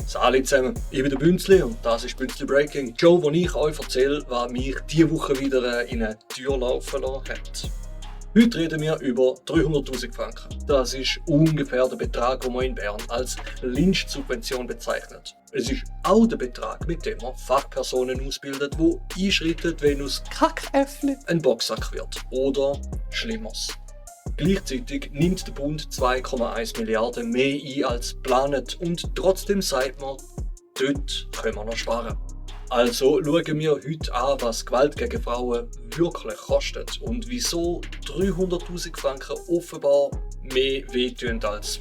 Salut zusammen, ich bin der Bünzli und das ist Bünzli Breaking. Die Show, die ich euch erzähle, was mich diese Woche wieder in eine Tür laufen lassen hat. Heute reden wir über 300'000 Franken. Das ist ungefähr der Betrag, den man in Bern als Lynch-Subvention bezeichnet. Es ist auch der Betrag, mit dem man Fachpersonen ausbildet, die einschreiten, wenn aus Kackäffli ein Boxsack wird. Oder Schlimmeres. Gleichzeitig nimmt der Bund 2,1 Milliarden mehr ein als geplant und trotzdem sagt man, dort können wir noch sparen. Also schauen wir heute an, was Gewalt gegen Frauen wirklich kostet und wieso 300'000 Franken offenbar mehr wehtun als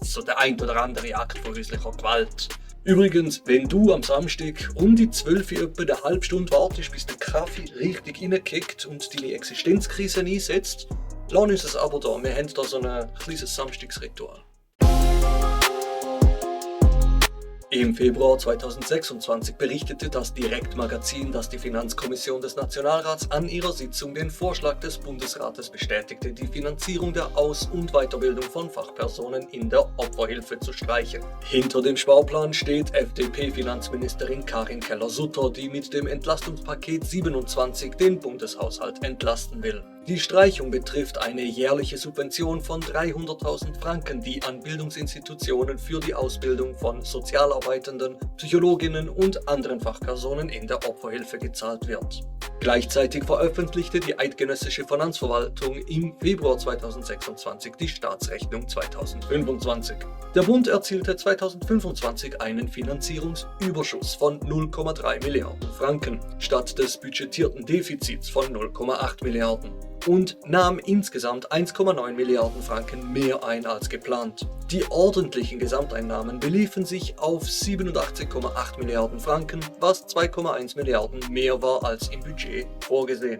so der ein oder andere Akt von häuslicher Gewalt. Übrigens, wenn du am Samstag um die 12 Uhr etwa eine halbe Stunde wartest, bis der Kaffee richtig reinkickt und deine Existenzkrise einsetzt, lass uns es aber da. Wir haben da so ein kleines Samstagsritual. Im Februar 2026 berichtete das Direktmagazin, dass die Finanzkommission des Nationalrats an ihrer Sitzung den Vorschlag des Bundesrates bestätigte, die Finanzierung der Aus- und Weiterbildung von Fachpersonen in der Opferhilfe zu streichen. Hinter dem Sparplan steht FDP-Finanzministerin Karin Keller-Sutter, die mit dem Entlastungspaket 27 den Bundeshaushalt entlasten will. Die Streichung betrifft eine jährliche Subvention von 300'000 Franken, die an Bildungsinstitutionen für die Ausbildung von Sozialarbeitenden, Psychologinnen und anderen Fachpersonen in der Opferhilfe gezahlt wird. Gleichzeitig veröffentlichte die Eidgenössische Finanzverwaltung im Februar 2026 die Staatsrechnung 2025. Der Bund erzielte 2025 einen Finanzierungsüberschuss von 0,3 Milliarden Franken statt des budgetierten Defizits von 0,8 Milliarden und nahm insgesamt 1,9 Milliarden Franken mehr ein als geplant. Die ordentlichen Gesamteinnahmen beliefen sich auf 87,8 Milliarden Franken, was 2,1 Milliarden mehr war als im Budget vorgesehen.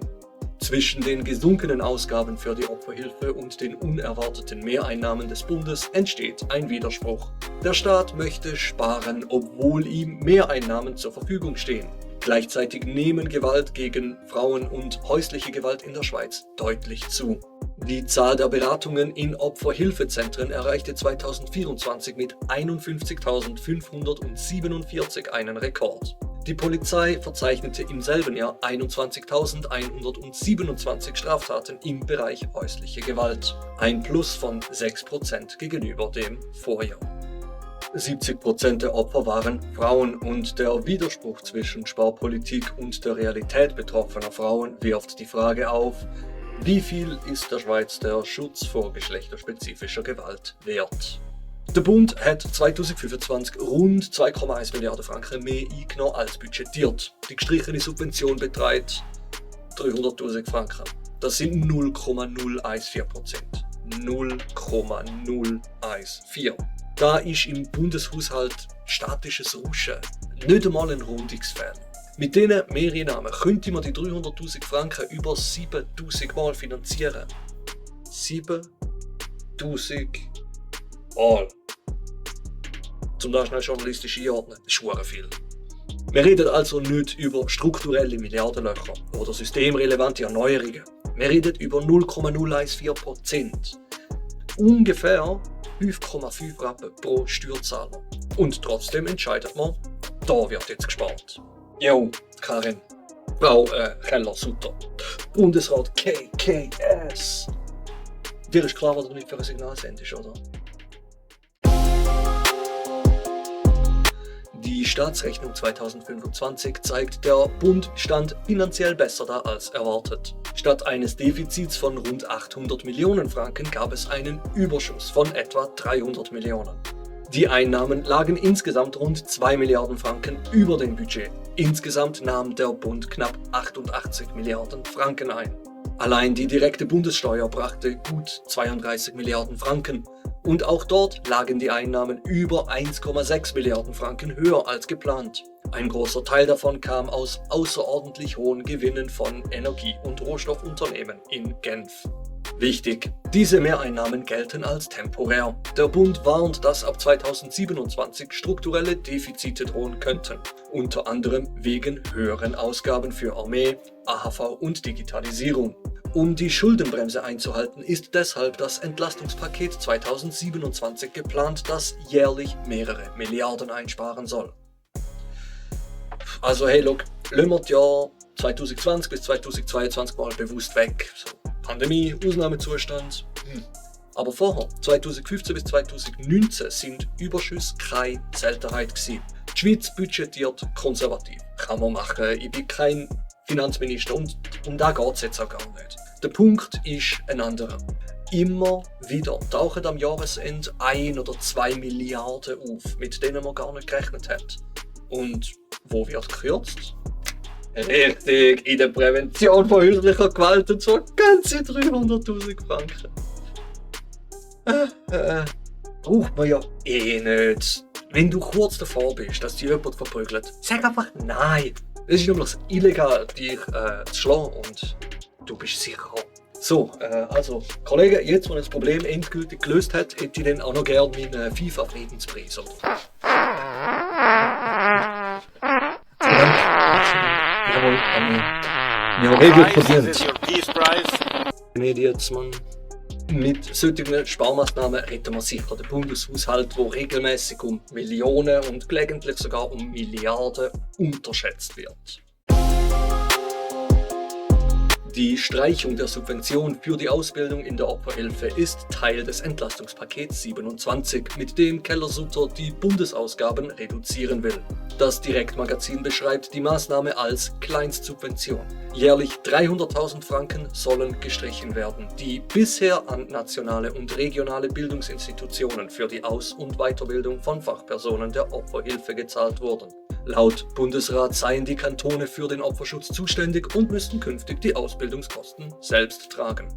Zwischen den gesunkenen Ausgaben für die Opferhilfe und den unerwarteten Mehreinnahmen des Bundes entsteht ein Widerspruch. Der Staat möchte sparen, obwohl ihm Mehreinnahmen zur Verfügung stehen. Gleichzeitig nehmen Gewalt gegen Frauen und häusliche Gewalt in der Schweiz deutlich zu. Die Zahl der Beratungen in Opferhilfezentren erreichte 2024 mit 51.547 einen Rekord. Die Polizei verzeichnete im selben Jahr 21.127 Straftaten im Bereich häusliche Gewalt, ein Plus von 6% gegenüber dem Vorjahr. 70% der Opfer waren Frauen und der Widerspruch zwischen Sparpolitik und der Realität betroffener Frauen wirft die Frage auf, wie viel ist der Schweiz der Schutz vor geschlechterspezifischer Gewalt wert? Der Bund hat 2025 rund 2,1 Milliarden Franken mehr eingenommen als budgetiert. Die gestrichene Subvention beträgt 300'000 Franken. Das sind 0,014%. 0,014%. Da ist im Bundeshaushalt statisches Rauschen, nicht einmal ein Rundungsfall. Mit diesen Mehreinnahmen könnte man die 300'000 Franken über 7'000 Mal finanzieren. 7'000 Mal. Zum da schnell journalistisch einordnen, das ist verdammt viel. Wir reden also nicht über strukturelle Milliardenlöcher oder systemrelevante Erneuerungen. Wir reden über 0,014%. Ungefähr 5,5 Rappen pro Steuerzahler. Und trotzdem entscheidet man, da wird jetzt gespart. Jo, Karin. Frau Keller-Sutter. Bundesrat KKS. Dir ist klar, was du nicht für ein Signal sendest, oder? Die Staatsrechnung 2025 zeigt, der Bund stand finanziell besser da als erwartet. Statt eines Defizits von rund 800 Millionen Franken gab es einen Überschuss von etwa 300 Millionen. Die Einnahmen lagen insgesamt rund 2 Milliarden Franken über dem Budget. Insgesamt nahm der Bund knapp 88 Milliarden Franken ein. Allein die direkte Bundessteuer brachte gut 32 Milliarden Franken. Und auch dort lagen die Einnahmen über 1,6 Milliarden Franken höher als geplant. Ein großer Teil davon kam aus außerordentlich hohen Gewinnen von Energie- und Rohstoffunternehmen in Genf. Wichtig, diese Mehreinnahmen gelten als temporär. Der Bund warnt, dass ab 2027 strukturelle Defizite drohen könnten, unter anderem wegen höheren Ausgaben für Armee, AHV und Digitalisierung. Um die Schuldenbremse einzuhalten, ist deshalb das Entlastungspaket 2027 geplant, das jährlich mehrere Milliarden einsparen soll. Also hey, look, lassen wir das Jahr 2020 bis 2022 mal bewusst weg. So, Pandemie, Ausnahmezustand. Aber vorher, 2015 bis 2019, sind Überschüsse keine Seltenheit gewesen. Die Schweiz budgetiert konservativ. Kann man machen. Ich bin kein Finanzminister und um da geht es jetzt auch gar nicht. Der Punkt ist ein anderer. Immer wieder tauchen am Jahresende 1 oder 2 Milliarden auf, mit denen man gar nicht gerechnet hat. Und wo wird gekürzt? Richtig, in der Prävention von häuslicher Gewalt, und zwar ganze 300'000 Franken. Braucht man ja eh nicht. Wenn du kurz davor bist, dass dich jemand verprügelt, sag einfach nein. Es ist nämlich illegal, dich zu schlagen und du bist sicher. So, also, Kollegen, jetzt, wo das Problem endgültig gelöst hat, hätte ich dann auch noch gerne meinen FIFA-Friedenspreis. Jawohl, ja, regelt verdient. Nicht jetzt, Mann. Mit solchen Sparmaßnahmen retten wir sicher den Bundeshaushalt, der regelmäßig um Millionen und gelegentlich sogar um Milliarden unterschätzt wird. Die Streichung der Subvention für die Ausbildung in der Opferhilfe ist Teil des Entlastungspakets 27, mit dem Keller-Sutter die Bundesausgaben reduzieren will. Das Direktmagazin beschreibt die Maßnahme als Kleinstsubvention. Jährlich 300.000 Franken sollen gestrichen werden, die bisher an nationale und regionale Bildungsinstitutionen für die Aus- und Weiterbildung von Fachpersonen der Opferhilfe gezahlt wurden. Laut Bundesrat seien die Kantone für den Opferschutz zuständig und müssten künftig die Ausbildungskosten selbst tragen.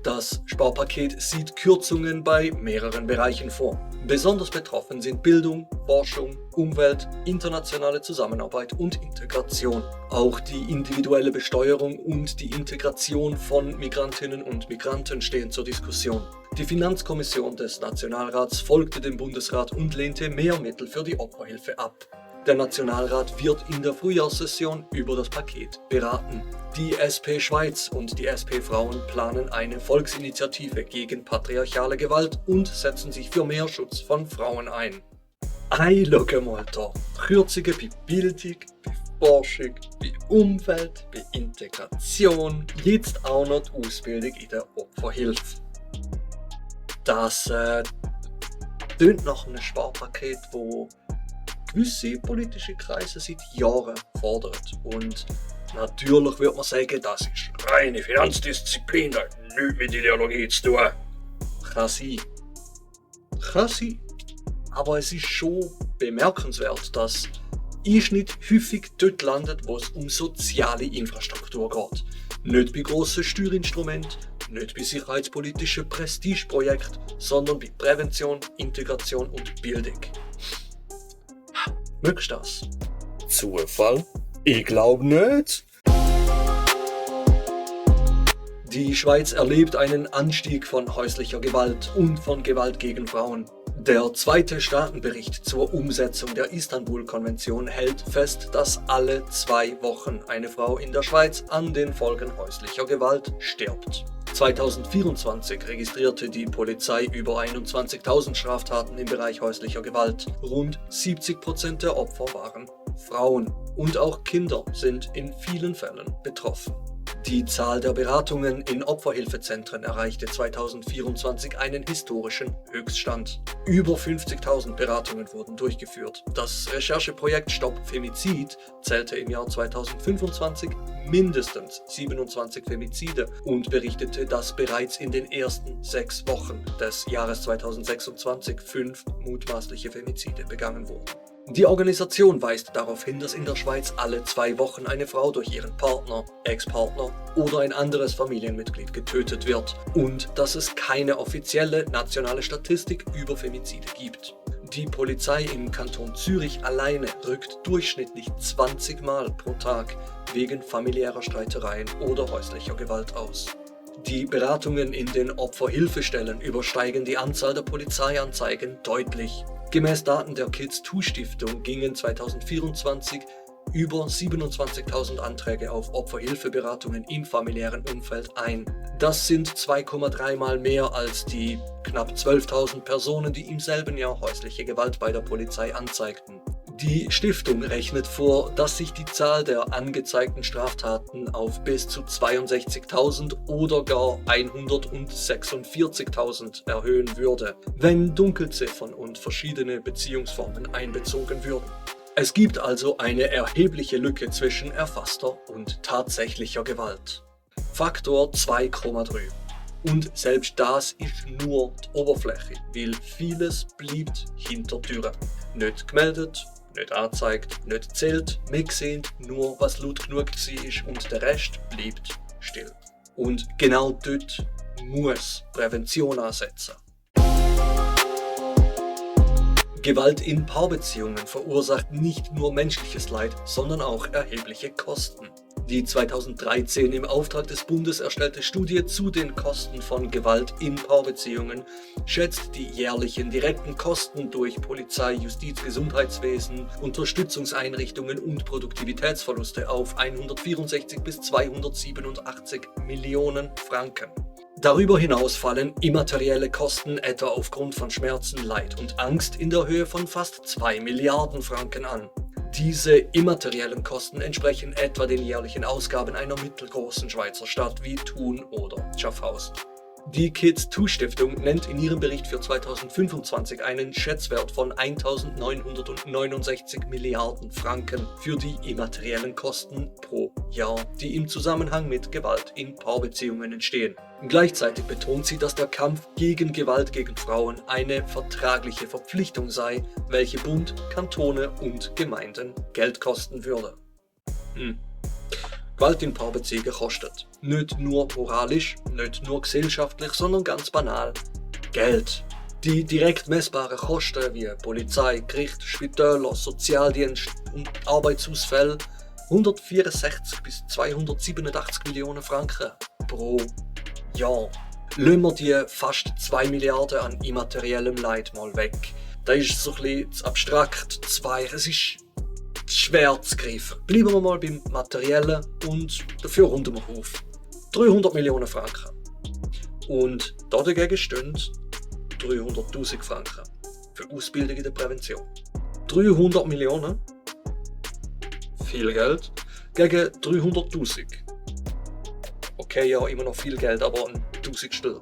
Das Sparpaket sieht Kürzungen bei mehreren Bereichen vor. Besonders betroffen sind Bildung, Forschung, Umwelt, internationale Zusammenarbeit und Integration. Auch die individuelle Besteuerung und die Integration von Migrantinnen und Migranten stehen zur Diskussion. Die Finanzkommission des Nationalrats folgte dem Bundesrat und lehnte mehr Mittel für die Opferhilfe ab. Der Nationalrat wird in der Frühjahrssession über das Paket beraten. Die SP Schweiz und die SP Frauen planen eine Volksinitiative gegen patriarchale Gewalt und setzen sich für mehr Schutz von Frauen ein. Schau mal da. Kürzungen bei Bildung, bei Forschung, bei Umwelt, bei Integration, jetzt auch noch die Ausbildung in der Opferhilfe. Das tönt nach einem Sparpaket, wo gewisse politische Kreise seit Jahren fordert. Und natürlich würde man sagen, das ist reine Finanzdisziplin, das hat nichts mit Ideologie zu tun. Kann sein. Kann sein. Aber es ist schon bemerkenswert, dass Einschnitt häufig dort landet, wo es um soziale Infrastruktur geht. Nicht bei grossen Steuerinstrumenten, nicht bei sicherheitspolitischen Prestigeprojekten, sondern bei Prävention, Integration und Bildung. Möchtest du das? Zufall? Ich glaube nicht. Die Schweiz erlebt einen Anstieg von häuslicher Gewalt und von Gewalt gegen Frauen. Der zweite Staatenbericht zur Umsetzung der Istanbul-Konvention hält fest, dass alle 2 Wochen eine Frau in der Schweiz an den Folgen häuslicher Gewalt stirbt. 2024 registrierte die Polizei über 21.000 Straftaten im Bereich häuslicher Gewalt. Rund 70% der Opfer waren Frauen und auch Kinder sind in vielen Fällen betroffen. Die Zahl der Beratungen in Opferhilfezentren erreichte 2024 einen historischen Höchststand. Über 50.000 Beratungen wurden durchgeführt. Das Rechercheprojekt Stopp Femizid zählte im Jahr 2025 mindestens 27 Femizide und berichtete, dass bereits in den ersten 6 Wochen des Jahres 2026 5 mutmaßliche Femizide begangen wurden. Die Organisation weist darauf hin, dass in der Schweiz alle 2 Wochen eine Frau durch ihren Partner, Ex-Partner oder ein anderes Familienmitglied getötet wird und dass es keine offizielle nationale Statistik über Femizide gibt. Die Polizei im Kanton Zürich alleine rückt durchschnittlich 20 Mal pro Tag wegen familiärer Streitereien oder häuslicher Gewalt aus. Die Beratungen in den Opferhilfestellen übersteigen die Anzahl der Polizeianzeigen deutlich. Gemäß Daten der Kids2 Stiftung gingen 2024 über 27.000 Anträge auf Opferhilfeberatungen im familiären Umfeld ein. Das sind 2,3 Mal mehr als die knapp 12.000 Personen, die im selben Jahr häusliche Gewalt bei der Polizei anzeigten. Die Stiftung rechnet vor, dass sich die Zahl der angezeigten Straftaten auf bis zu 62.000 oder gar 146.000 erhöhen würde, wenn Dunkelziffern und verschiedene Beziehungsformen einbezogen würden. Es gibt also eine erhebliche Lücke zwischen erfasster und tatsächlicher Gewalt. Faktor 2,3. Und selbst das ist nur die Oberfläche, weil vieles bleibt hinter Türen. Nicht gemeldet, nicht angezeigt, nicht zählt, wir sehen nur, was laut genug war und der Rest bleibt still. Und genau dort muss Prävention ansetzen. Gewalt in Paarbeziehungen verursacht nicht nur menschliches Leid, sondern auch erhebliche Kosten. Die 2013 im Auftrag des Bundes erstellte Studie zu den Kosten von Gewalt in Paarbeziehungen schätzt die jährlichen direkten Kosten durch Polizei, Justiz, Gesundheitswesen, Unterstützungseinrichtungen und Produktivitätsverluste auf 164 bis 287 Millionen Franken. Darüber hinaus fallen immaterielle Kosten etwa aufgrund von Schmerzen, Leid und Angst in der Höhe von fast 2 Milliarden Franken an. Diese immateriellen Kosten entsprechen etwa den jährlichen Ausgaben einer mittelgroßen Schweizer Stadt wie Thun oder Schaffhausen. Die Kids2-Stiftung nennt in ihrem Bericht für 2025 einen Schätzwert von 1.969 Milliarden Franken für die immateriellen Kosten pro Jahr, die im Zusammenhang mit Gewalt in Paarbeziehungen entstehen. Gleichzeitig betont sie, dass der Kampf gegen Gewalt gegen Frauen eine vertragliche Verpflichtung sei, welche Bund, Kantone und Gemeinden Geld kosten würde. Gewalt in Paarbeziehungen kostet. Nicht nur moralisch, nicht nur gesellschaftlich, sondern ganz banal Geld. Die direkt messbaren Kosten wie Polizei, Gericht, Spitäler, Sozialdienst und Arbeitsausfälle 164 bis 287 Millionen Franken pro Jahr. Lassen wir die fast 2 Milliarden an immateriellem Leid mal weg. Da ist so ein bisschen zu abstrakt, es ist schwer zu greifen. Bleiben wir mal beim Materiellen und dafür runden wir auf. 300 Millionen Franken. Und dagegen stehen 300.000 Franken für Ausbildung in der Prävention. 300 Millionen, viel Geld, gegen 300.000. Okay, ja, immer noch viel Geld, aber ein Tausendstel.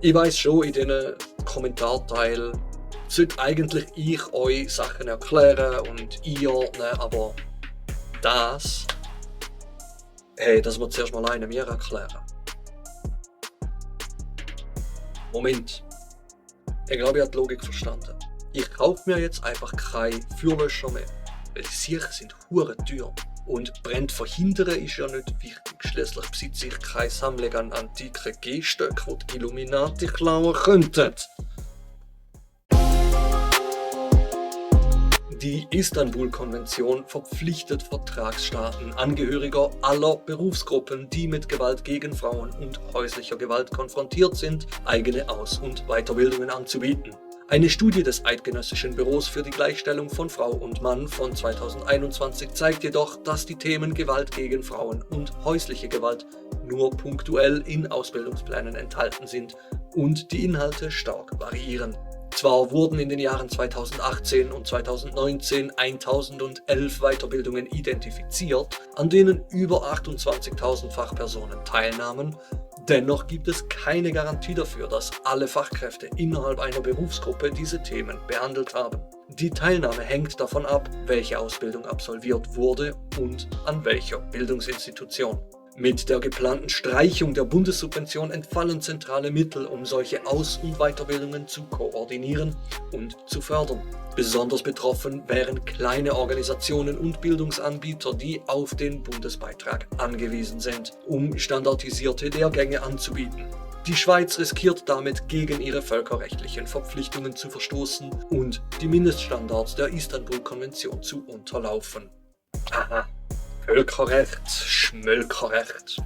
Ich weiss schon, in diesen Kommentarteilen sollte eigentlich ich euch Sachen erklären und einordnen, aber das wird zuerst mal einer mir erklären. Moment. Ich glaube, ich habe die Logik verstanden. Ich kaufe mir jetzt einfach keine Feuerlöscher mehr, weil die sicher sind hure teuer. Und Brand verhindern ist ja nicht wichtig. Schließlich besitze ich keine Sammlung an antiken Gehstöcken, die die Illuminati klauen könnten. Die Istanbul-Konvention verpflichtet Vertragsstaaten, Angehöriger aller Berufsgruppen, die mit Gewalt gegen Frauen und häuslicher Gewalt konfrontiert sind, eigene Aus- und Weiterbildungen anzubieten. Eine Studie des Eidgenössischen Büros für die Gleichstellung von Frau und Mann von 2021 zeigt jedoch, dass die Themen Gewalt gegen Frauen und häusliche Gewalt nur punktuell in Ausbildungsplänen enthalten sind und die Inhalte stark variieren. Zwar wurden in den Jahren 2018 und 2019 1011 Weiterbildungen identifiziert, an denen über 28.000 Fachpersonen teilnahmen, dennoch gibt es keine Garantie dafür, dass alle Fachkräfte innerhalb einer Berufsgruppe diese Themen behandelt haben. Die Teilnahme hängt davon ab, welche Ausbildung absolviert wurde und an welcher Bildungsinstitution. Mit der geplanten Streichung der Bundessubvention entfallen zentrale Mittel, um solche Aus- und Weiterbildungen zu koordinieren und zu fördern. Besonders betroffen wären kleine Organisationen und Bildungsanbieter, die auf den Bundesbeitrag angewiesen sind, um standardisierte Lehrgänge anzubieten. Die Schweiz riskiert damit, gegen ihre völkerrechtlichen Verpflichtungen zu verstoßen und die Mindeststandards der Istanbul-Konvention zu unterlaufen. Aha. Völkerrecht, Schmölkerrecht.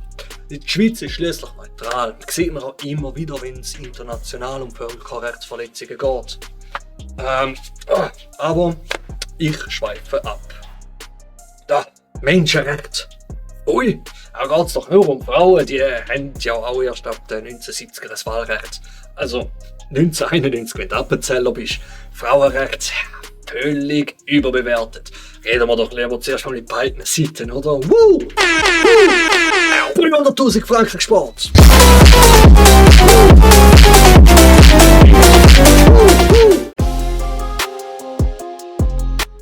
Die Schweiz ist schließlich neutral. Das sieht man auch immer wieder, wenn es international um Völkerrechtsverletzungen geht. Aber Ich schweife ab. Da, Menschenrecht. Ui, da geht's doch nur um Frauen, die haben ja auch erst ab den 1970er das Wahlrecht. Also 1991, wenn du Appenzeller bist, Frauenrecht völlig überbewertet. Reden wir doch lieber zuerst mal mit beiden Seiten, oder? 300'000 Franken gespart.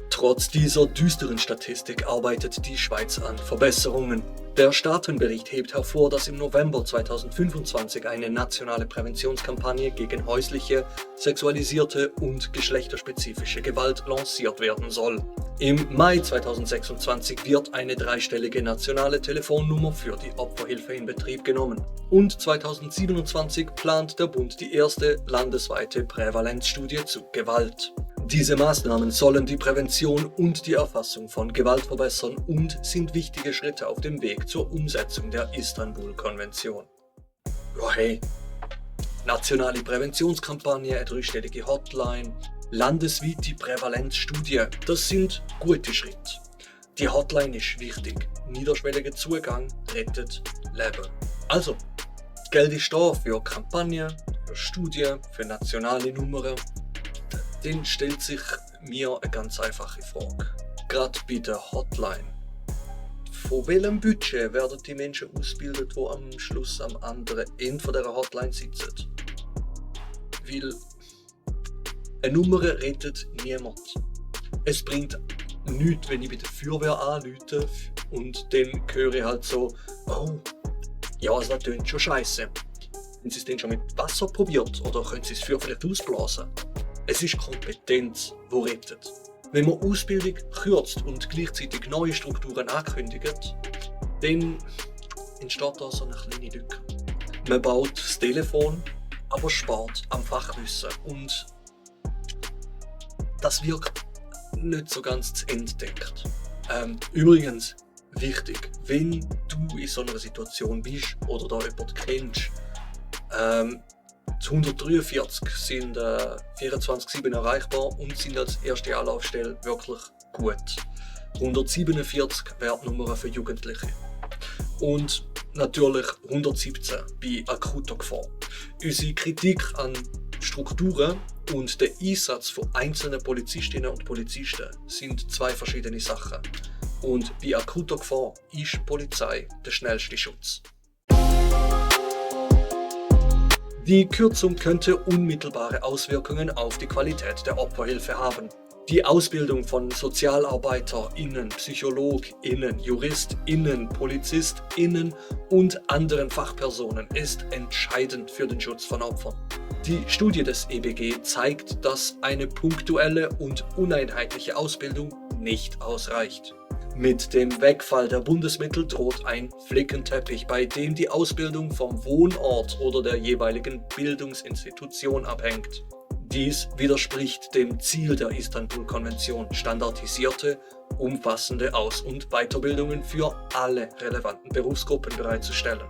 Trotz dieser düsteren Statistik arbeitet die Schweiz an Verbesserungen. Der Staatenbericht hebt hervor, dass im November 2025 eine nationale Präventionskampagne gegen häusliche, sexualisierte und geschlechterspezifische Gewalt lanciert werden soll. Im Mai 2026 wird eine dreistellige nationale Telefonnummer für die Opferhilfe in Betrieb genommen. Und 2027 plant der Bund die erste landesweite Prävalenzstudie zu Gewalt. Diese Maßnahmen sollen die Prävention und die Erfassung von Gewalt verbessern und sind wichtige Schritte auf dem Weg zur Umsetzung der Istanbul-Konvention. Ja, hey, nationale Präventionskampagne, eine dreistellige Hotline, landesweite Prävalenzstudie, das sind gute Schritte. Die Hotline ist wichtig. Niederschwelliger Zugang rettet Leben. Also, Geld ist da für Kampagnen, für Studien, für nationale Nummern. Dann stellt sich mir eine ganz einfache Frage. Gerade bei der Hotline. Von welchem Budget werden die Menschen ausgebildet, die am Schluss am anderen Ende von dieser Hotline sitzen? Weil eine Nummer rettet niemand. Es bringt nichts, wenn ich bei der Feuerwehr anrufe und dann höre ich halt so, oh, ja, das tönt schon scheiße. Haben Sie es denn schon mit Wasser probiert oder können Sie das Feuer vielleicht ausblasen? Es ist Kompetenz, die rettet. Wenn man Ausbildung kürzt und gleichzeitig neue Strukturen ankündigt, dann entsteht da so eine kleine Lücke. Man baut das Telefon, aber spart am Fachwissen und das wirkt nicht so ganz zu Ende gedacht. Übrigens, wichtig, wenn du in so einer Situation bist oder da jemanden kennst, die 143 sind 24/7 erreichbar und sind als erste Anlaufstelle wirklich gut. 147 wäre die Nummer für Jugendliche. Und natürlich 117 bei akuter Gefahr. Unsere Kritik an Strukturen und der Einsatz von einzelnen Polizistinnen und Polizisten sind zwei verschiedene Sachen. Und bei akuter Gefahr ist die Polizei der schnellste Schutz. Die Kürzung könnte unmittelbare Auswirkungen auf die Qualität der Opferhilfe haben. Die Ausbildung von SozialarbeiterInnen, PsychologInnen, JuristInnen, PolizistInnen und anderen Fachpersonen ist entscheidend für den Schutz von Opfern. Die Studie des EBG zeigt, dass eine punktuelle und uneinheitliche Ausbildung nicht ausreicht. Mit dem Wegfall der Bundesmittel droht ein Flickenteppich, bei dem die Ausbildung vom Wohnort oder der jeweiligen Bildungsinstitution abhängt. Dies widerspricht dem Ziel der Istanbul-Konvention, standardisierte, umfassende Aus- und Weiterbildungen für alle relevanten Berufsgruppen bereitzustellen.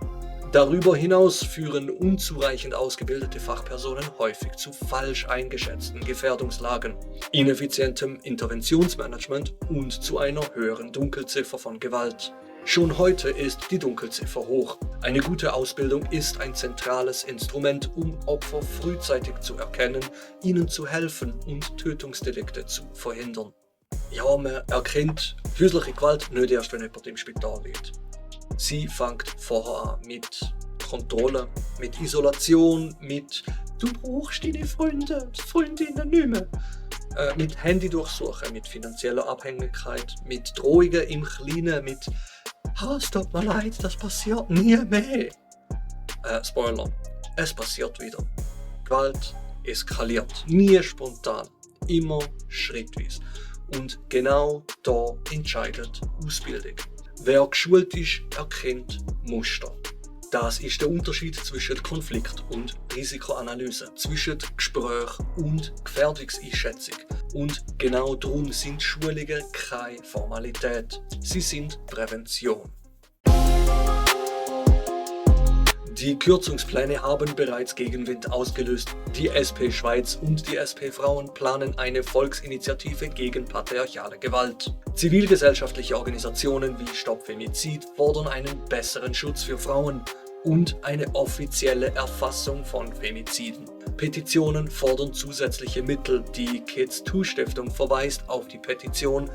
Darüber hinaus führen unzureichend ausgebildete Fachpersonen häufig zu falsch eingeschätzten Gefährdungslagen, ineffizientem Interventionsmanagement und zu einer höheren Dunkelziffer von Gewalt. Schon heute ist die Dunkelziffer hoch. Eine gute Ausbildung ist ein zentrales Instrument, um Opfer frühzeitig zu erkennen, ihnen zu helfen und Tötungsdelikte zu verhindern. Ja, man erkennt häusliche Gewalt nicht erst, wenn jemand im Spital liegt. Sie fängt vorher an mit Kontrolle, mit Isolation, mit «Du brauchst deine Freunde, Freundinnen nicht mehr», mit Handydurchsuchen, mit finanzieller Abhängigkeit, mit Drohungen im Kleinen, mit «Es tut mir leid, das passiert nie mehr». Spoiler, es passiert wieder. Gewalt eskaliert, nie spontan, immer schrittweise. Und genau da entscheidet Ausbildung. Wer geschult ist, erkennt Muster. Das ist der Unterschied zwischen Konflikt- und Risikoanalyse, zwischen Gespräch und Gefährdungseinschätzung. Und genau darum sind Schulungen keine Formalität. Sie sind Prävention. Die Kürzungspläne haben bereits Gegenwind ausgelöst. Die SP Schweiz und die SP Frauen planen eine Volksinitiative gegen patriarchale Gewalt. Zivilgesellschaftliche Organisationen wie Stopp Femizid fordern einen besseren Schutz für Frauen und eine offizielle Erfassung von Femiziden. Petitionen fordern zusätzliche Mittel. Die Kids2-Stiftung verweist auf die Petition,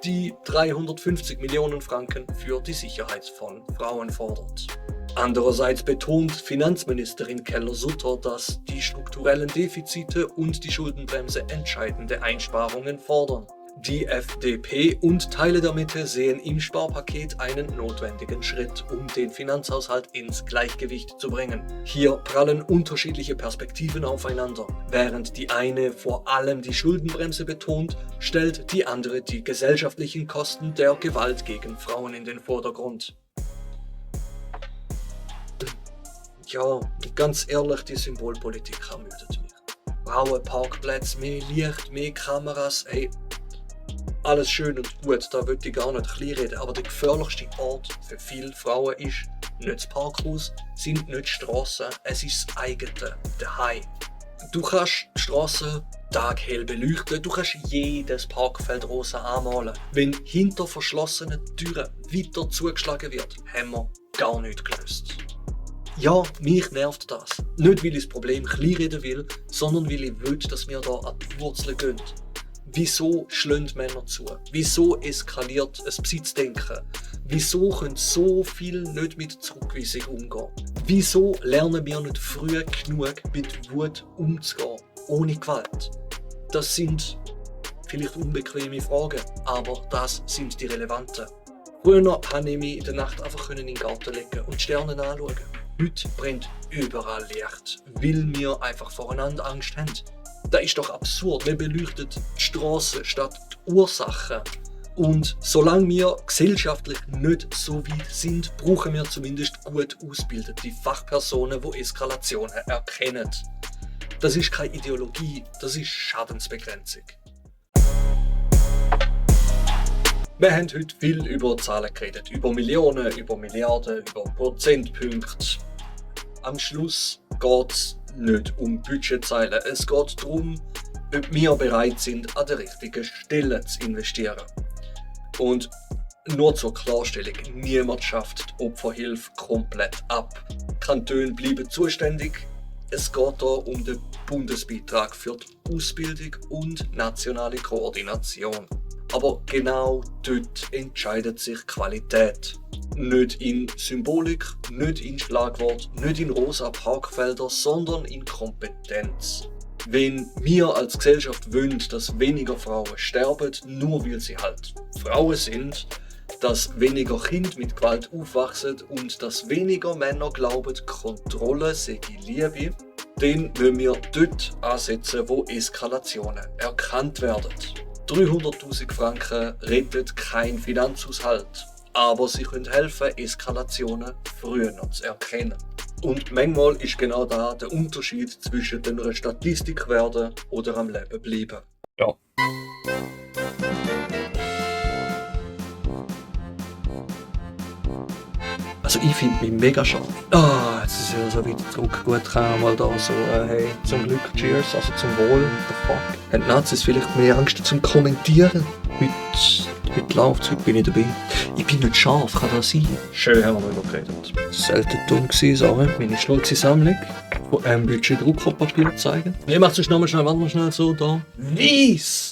die 350 Millionen Franken für die Sicherheit von Frauen fordert. Andererseits betont Finanzministerin Keller-Sutter, dass die strukturellen Defizite und die Schuldenbremse entscheidende Einsparungen fordern. Die FDP und Teile der Mitte sehen im Sparpaket einen notwendigen Schritt, um den Finanzhaushalt ins Gleichgewicht zu bringen. Hier prallen unterschiedliche Perspektiven aufeinander. Während die eine vor allem die Schuldenbremse betont, stellt die andere die gesellschaftlichen Kosten der Gewalt gegen Frauen in den Vordergrund. Ja, ganz ehrlich, die Symbolpolitik ermüdet mich. Frauenparkplätze, mehr Licht, mehr Kameras, hey, alles schön und gut, da will ich gar nicht kleinreden, aber der gefährlichste Ort für viele Frauen ist nicht das Parkhaus, sind nicht die Strassen, es ist das eigene Daheim. Du kannst die Strassen taghell beleuchten, du kannst jedes Parkfeld rosa anmalen. Wenn hinter verschlossenen Türen weiter zugeschlagen wird, haben wir gar nichts gelöst. Ja, mich nervt das. Nicht, weil ich das Problem kleinreden will, sondern weil ich will, dass wir da an die Wurzeln gehen. Wieso schlagen Männer zu? Wieso eskaliert ein Besitzdenken? Wieso können so viele nicht mit Zurückweisung umgehen? Wieso lernen wir nicht früh genug mit Wut umzugehen, ohne Gewalt? Das sind vielleicht unbequeme Fragen, aber das sind die relevanten. Früher konnte ich mich in der Nacht einfach in den Garten legen und die Sterne anschauen. Heute brennt überall Licht, weil wir einfach voreinander Angst haben. Das ist doch absurd. Wir beleuchten die Strassen statt die Ursachen. Und solange wir gesellschaftlich nicht so weit sind, brauchen wir zumindest gut ausgebildete Fachpersonen, die Eskalationen erkennen. Das ist keine Ideologie, das ist Schadensbegrenzung. Wir haben heute viel über Zahlen geredet, über Millionen, über Milliarden, über Prozentpunkte. Am Schluss geht es nicht um Budgetzeilen, es geht darum, ob wir bereit sind, an der richtigen Stelle zu investieren. Und nur zur Klarstellung, niemand schafft die Opferhilfe komplett ab. Die Kantone bleiben zuständig. Es geht hier um den Bundesbeitrag für die Ausbildung und nationale Koordination. Aber genau dort entscheidet sich Qualität. Nicht in Symbolik, nicht in Schlagwort, nicht in rosa Parkfelder, sondern in Kompetenz. Wenn wir als Gesellschaft wollen, dass weniger Frauen sterben, nur weil sie halt Frauen sind, dass weniger Kinder mit Gewalt aufwachsen und dass weniger Männer glauben, Kontrolle sei Liebe, dann müssen wir dort ansetzen, wo Eskalationen erkannt werden. 300'000 Franken rettet kein Finanzhaushalt, aber sie können helfen, Eskalationen früher noch zu erkennen. Und manchmal ist genau da der Unterschied zwischen einer Statistik werden oder am Leben bleiben. Ja. Also ich finde mich mega schade. Jetzt ist ja so wieder zurück. Gut, kann mal da so, hey, zum Glück, cheers, also zum Wohl, what the fuck. Haben die Nazis vielleicht mehr Angst zum Kommentieren? Heute läuft's, heute bin ich dabei. Ich bin nicht scharf, kann das sein? Schön haben wir darüber geredet. Selten dumm gewesen, Sache. Meine stolze Sammlung von einem Budget Druckerpapier zeigen. Ich mach es nochmal schnell, warte mal schnell so, da. Weiss!